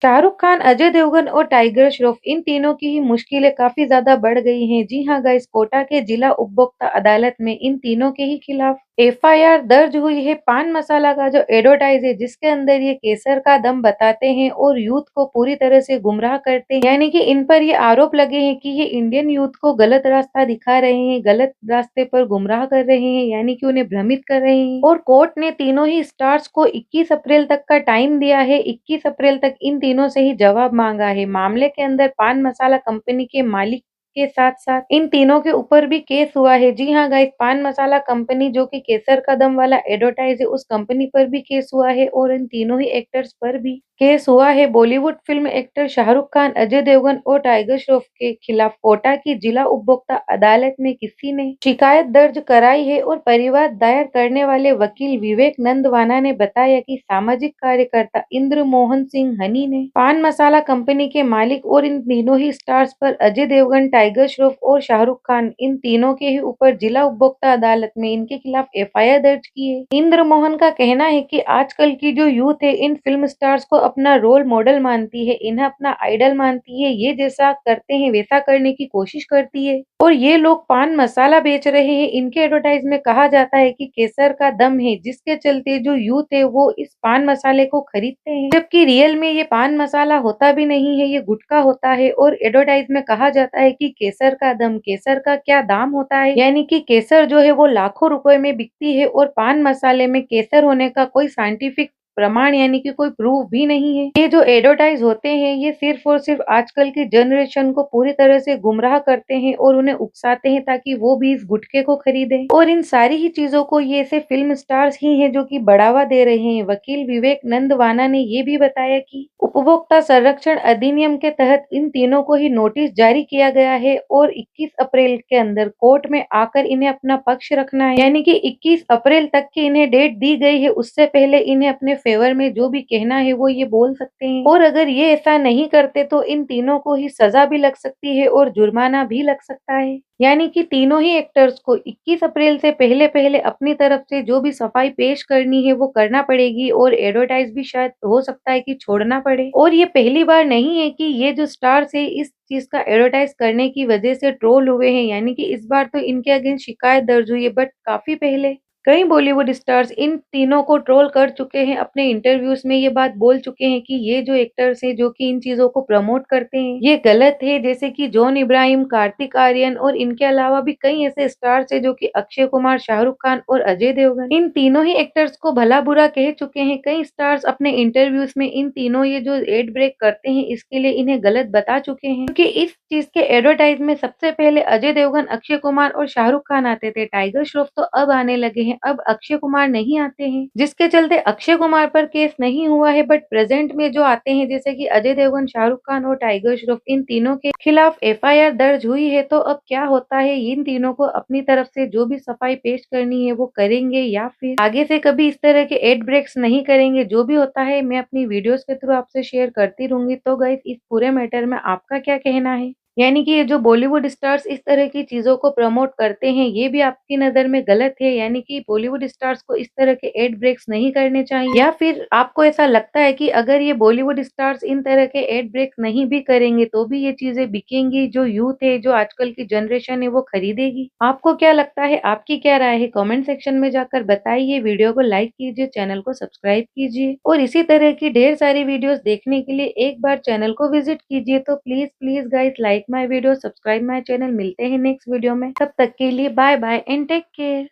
शाहरुख खान, अजय देवगन और टाइगर श्रॉफ इन तीनों की ही मुश्किलें काफी ज्यादा बढ़ गई हैं। जी हाँ गाइस, कोटा के जिला उपभोक्ता अदालत में इन तीनों के ही खिलाफ एफआईआर दर्ज हुई है। पान मसाला का जो एडवर्टाइज है जिसके अंदर ये केसर का दम बताते हैं और यूथ को पूरी तरह से गुमराह करते हैं, यानी कि इन पर ये आरोप लगे हैं कि ये इंडियन यूथ को गलत रास्ता दिखा रहे हैं, गलत रास्ते पर गुमराह कर रहे हैं, यानी कि उन्हें भ्रमित कर रहे हैं। और कोर्ट ने तीनों ही स्टार्स को 21 अप्रैल तक का टाइम दिया है। 21 अप्रैल तक इन तीनों से ही जवाब मांगा है। मामले के अंदर पान मसाला कंपनी के मालिक के साथ साथ इन तीनों के ऊपर भी केस हुआ है। जी हाँ गाइस, पान मसाला कंपनी जो कि केसर का दम वाला एडवर्टाइज है उस कंपनी पर भी केस हुआ है और इन तीनों ही एक्टर्स पर भी केस हुआ है। बॉलीवुड फिल्म एक्टर शाहरुख खान, अजय देवगन और टाइगर श्रॉफ के खिलाफ कोटा की जिला उपभोक्ता अदालत में किसी ने शिकायत दर्ज कराई है और परिवाद दायर करने वाले वकील विवेक नंदवाना ने बताया कि सामाजिक कार्यकर्ता इंद्र मोहन सिंह हनी ने पान मसाला कंपनी के मालिक और इन तीनों ही स्टार्स पर अजय देवगन, टाइगर श्रॉफ और शाहरुख खान इन तीनों के ही ऊपर जिला उपभोक्ता अदालत में इनके खिलाफ एफआईआर दर्ज की है। इंद्र मोहन का कहना है कि आजकल की जो यूथ है इन फिल्म स्टार्स को अपना रोल मॉडल मानती है, इन्हें अपना आइडल मानती है, ये जैसा करते हैं वैसा करने की कोशिश करती है। और ये लोग पान मसाला बेच रहे हैं। इनके एडवर्टाइज में कहा जाता है कि केसर का दम है, जिसके चलते जो यूथ है वो इस पान मसाले को खरीदते हैं, जबकि रियल में ये पान मसाला होता भी नहीं है, ये गुटखा होता है। और एडवर्टाइज में कहा जाता है कि केसर का दम, केसर का क्या दाम होता है, यानी कि केसर जो है वो लाखों रुपए में बिकती है और पान मसाले में केसर होने का कोई साइंटिफिक प्रमाण यानी कि कोई प्रूफ भी नहीं है। ये जो एडवर्टाइज होते हैं ये सिर्फ और सिर्फ आजकल की जनरेशन को पूरी तरह से गुमराह करते हैं और उन्हें उकसाते हैं ताकि वो भी इस गुटखे को खरीदें। और इन सारी ही चीजों को ये ऐसे फिल्म स्टार्स ही हैं जो कि बढ़ावा दे रहे हैं। वकील विवेक नंदवाना ने ये भी बताया कि उपभोक्ता संरक्षण अधिनियम के तहत इन तीनों को ही नोटिस जारी किया गया है और 21 अप्रैल के अंदर कोर्ट में आकर इन्हें अपना पक्ष रखना है, यानी कि 21 अप्रैल तक की इन्हें डेट दी गई है। उससे पहले इन्हें अपने फेवर में जो भी कहना है वो ये बोल सकते हैं और अगर ये ऐसा नहीं करते तो इन तीनों को ही सजा भी लग सकती है और जुर्माना भी लग सकता है। यानी कि तीनों ही एक्टर्स को 21 अप्रैल से पहले पहले अपनी तरफ से जो भी सफाई पेश करनी है वो करना पड़ेगी और एडवर्टाइज भी शायद हो सकता है कि छोड़ना पड़े। और ये पहली बार नहीं है कि ये जो स्टार्स है इस चीज का एडवर्टाइज करने की वजह से ट्रोल हुए हैं, यानी कि इस बार तो इनके अगेंस्ट शिकायत दर्ज हुई है, बट काफी पहले कई बॉलीवुड स्टार्स इन तीनों को ट्रोल कर चुके हैं। अपने इंटरव्यूज में ये बात बोल चुके हैं कि ये जो एक्टर्स हैं जो कि इन चीजों को प्रमोट करते हैं ये गलत है, जैसे कि जॉन इब्राहिम, कार्तिक आर्यन और इनके अलावा भी कई ऐसे स्टार्स हैं जो कि अक्षय कुमार, शाहरुख खान और अजय देवगन इन तीनों ही एक्टर्स को भला बुरा कह चुके हैं। कई स्टार्स अपने इंटरव्यूज में इन तीनों ये जो एड ब्रेक करते हैं इसके लिए इन्हें गलत बता चुके हैं, क्योंकि इस चीज के एडवर्टाइज में सबसे पहले अजय देवगन, अक्षय कुमार और शाहरुख खान आते थे। टाइगर श्रॉफ तो अब आने लगे हैं, अब अक्षय कुमार नहीं आते हैं, जिसके चलते अक्षय कुमार पर केस नहीं हुआ है। बट प्रेजेंट में जो आते हैं जैसे कि अजय देवगन, शाहरुख खान और टाइगर श्रॉफ इन तीनों के खिलाफ एफआईआर दर्ज हुई है। तो अब क्या होता है, इन तीनों को अपनी तरफ से जो भी सफाई पेश करनी है वो करेंगे या फिर आगे से कभी इस तरह के एड ब्रेक्स नहीं करेंगे। जो भी होता है मैं अपनी वीडियोस के थ्रू आपसे शेयर करती रहूंगी। तो गाइस, इस पूरे मैटर में आपका क्या कहना है, यानी कि ये जो बॉलीवुड स्टार्स इस तरह की चीजों को प्रमोट करते हैं ये भी आपकी नजर में गलत है, यानी कि बॉलीवुड स्टार्स को इस तरह के एड ब्रेक्स नहीं करने चाहिए, या फिर आपको ऐसा लगता है कि अगर ये बॉलीवुड स्टार्स इन तरह के एड ब्रेक्स नहीं भी करेंगे तो भी ये चीजें बिकेंगी, जो यूथ है, जो आजकल की जनरेशन है वो खरीदेगी। आपको क्या लगता है, आपकी क्या राय है, कमेंट सेक्शन में जाकर बताइए। वीडियो को लाइक कीजिए, चैनल को सब्सक्राइब कीजिए और इसी तरह की ढेर सारी वीडियोस देखने के लिए एक बार चैनल को विजिट कीजिए। तो please please guys, like my video, subscribe my channel. मिलते हैं नेक्स्ट वीडियो में, तब तक के लिए bye bye and take care.